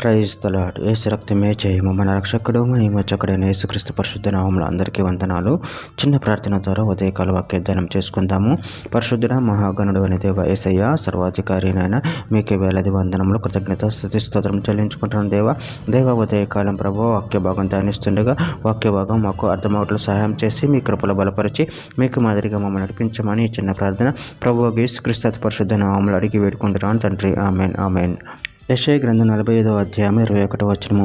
Praise the lord. యేసు రక్తమే జయము. మన రక్షకుడు మహిమోచ్చకుడైన యేసుక్రీస్తు పరిశుద్ధ నామములో అందరికీ వందనాలు. చిన్న ప్రార్థన ద్వారా ఉదయకాల వాక్యధ్యానం చేసుకుందాము. పరిశుద్ధుడ మహాగణుడు అనే దేవ యేసయ్య, సర్వాధికారినైనా మీకే వేలాది వందనములు, కృతజ్ఞత, స్తుతి స్తోత్రం చెల్లించుకుంటున్నాను. దేవ ఉదయకాలం ప్రభు వాక్య భాగం ధ్యానిస్తుండగా వాక్య భాగం మాకు అర్థమవట్లు సహాయం చేసి మీ కృపలో బలపరిచి మీకు మాదిరిగా మమ్మల్ని నడిపించమని చిన్న ప్రార్థన ప్రభు యేసుక్రీస్తు పరిశుద్ధ నామములో అడిగి వేడుకుంటున్నాను తండ్రి. Amen amen. యెషయా గ్రంథం 45వ అధ్యాయం 21వ వచనము.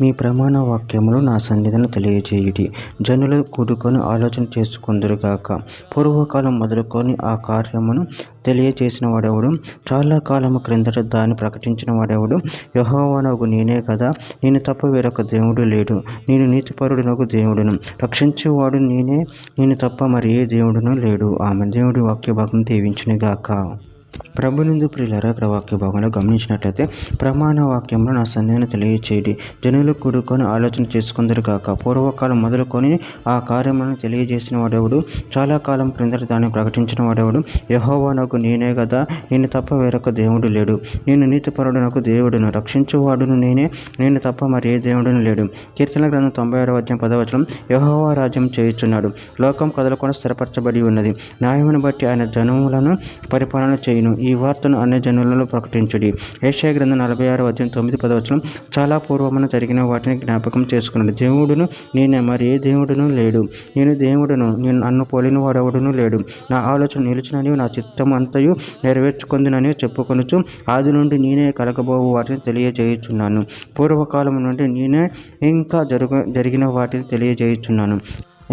మీ ప్రమాణ వాక్యములు నా సన్నిధిని తెలియజేయుడి, జనులు కూడుకొని ఆలోచన చేసుకుందురుగాక. పూర్వకాలం మొదలుకొని ఆ కార్యమును తెలియజేసిన వాడెవడు? చాలా కాలము క్రిందట దాన్ని ప్రకటించిన వాడెవడు? యెహోవానగు నేనే కదా, నేను తప్ప వేరొక దేవుడు లేడు. నేను నీతిపరుడునగు దేవుడును, రక్షించేవాడు నేనే, నేను తప్ప మరి ఏ దేవుడును లేడు. ఆమె దేవుడి వాక్య భాగం దీవించునుగాక. ప్రభునందు ప్రియులారా, ఇక్కడ వాక్య భాగంలో గమనించినట్లయితే ప్రమాణ వాక్యంలో నా సన్నిధిని తెలియచేయడి, జనులు కూడుకొని ఆలోచన చేసుకుందరు కాక. పూర్వకాలం మొదలుకొని ఆ కార్యములను తెలియజేసిన వాడెవడు? చాలా కాలం క్రిందట దాన్ని ప్రకటించిన వాడెవడు? యెహోవానగు నేనే కదా, నేను తప్ప వేరొక దేవుడు లేడు. నేను నీతిపరుడునకు దేవుడును, రక్షించువాడును నేనే, నేను తప్ప మరి ఏ దేవుడును లేడు. కీర్తన గ్రంథం 96వ అధ్యాయం 10వ వచనం. యెహోవా రాజ్యం చేయుచున్నాడు, లోకం కదలకుండా స్థిరపరచబడి ఉన్నది. న్యాయమును బట్టి ఆయన జనములను పరిపాలన చేయును. ఈ వార్తను అన్ని జనులలో ప్రకటించుడి. యెషయా గ్రంథం 46వ అధ్యాయం 9-10 వచనం. చాలా పూర్వమున జరిగిన వాటిని జ్ఞాపకం చేసుకున్నాడు. దేవుడును నేనే, మరి ఏ దేవుడును లేడు. నేను దేవుడును, నేను నన్ను పోలిన వాడెవడును లేడు. నా ఆలోచన నిలిచినని, నా చిత్తం అంతయు నెరవేర్చుకుందునని చెప్పుకొనుచు ఆది నుండి నేనే కలగబోవు వాటిని తెలియజేయుచున్నాను. పూర్వకాలం నుండి నేనే ఇంకా జరిగిన వాటిని తెలియజేయుచున్నాను.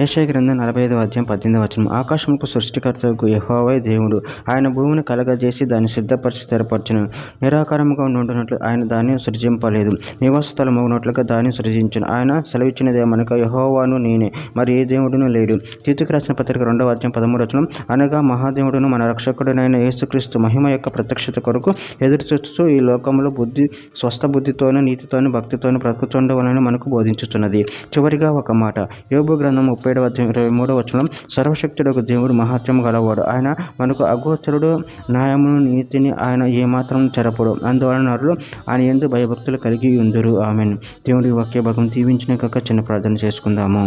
యెషయా గ్రంథం 45వ అధ్యాయం 18వ వచనం. ఆకాశముకు సృష్టికర్తకు యెహోవా దేవుడు, ఆయన భూమిని కలగజేసి దాన్ని సిద్ధపరిచి స్థిరపరచును. నిరాకారముగా ఉండునట్లు ఆయన దాన్ని సృజింపలేదు, నివాస స్థలమగునట్లుగా దాన్ని సృజించును. ఆయన సెలవిచ్చినదేమనగా, యెహోవాను నేనే, మరి ఏ దేవుడును లేడు. తీతుకు రాసిన పత్రిక 2వ అధ్యాయం 13వ వచనం. అనగా మహాదేవుడును మన రక్షకుడునైన యేసుక్రీస్తు మహిమ యొక్క ప్రత్యక్షత కొరకు ఎదురుచూస్తూ ఈ లోకంలో స్వస్థ బుద్ధితోనూ నీతితోనూ భక్తితోనూ బ్రతుకుచుండవలని మనకు బోధించుతున్నది. చివరిగా ఒక మాట. యోబు గ్రంథం 37వ అధ్యాయం 23వ వచనం. సర్వశక్తుడకు దేవుడు మహాత్మ్యము గలవాడు, ఆయన మనకు అగోచరుడు, న్యాయమును నీతిని ఆయన ఏమాత్రం చెరపడు. అందువలన నరులు ఆయన యందు భయభక్తులు కలిగి ఉందురు. ఆమెన్. దేవుడి వాక్య భాగం దీవించిన కాక చిన్న ప్రార్థన చేసుకుందాము.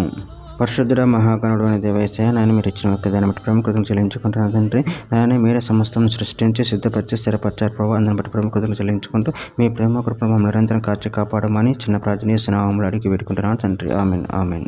పరిశుద్ధుడ మహాగణుడు అనే దేవ యేసయ్య, నాయన మీరు ఇచ్చిన వాక్యాన్ని బట్టి ప్రముఖతను చెల్లించుకుంటున్నాను తండ్రి. నాయన మీరే సమస్తం సృష్టించి సిద్ధపరిచి స్థిరపరిచారు ప్రభావ. అందుని బట్టి ప్రముఖతను చెల్లించుకుంటూ మీ ప్రేమ కృపను నిరంతరం కాచి కాపాడమని చిన్న ప్రార్థన నామములో అడిగి వేడుకుంటున్నాను తండ్రి. Amen amen.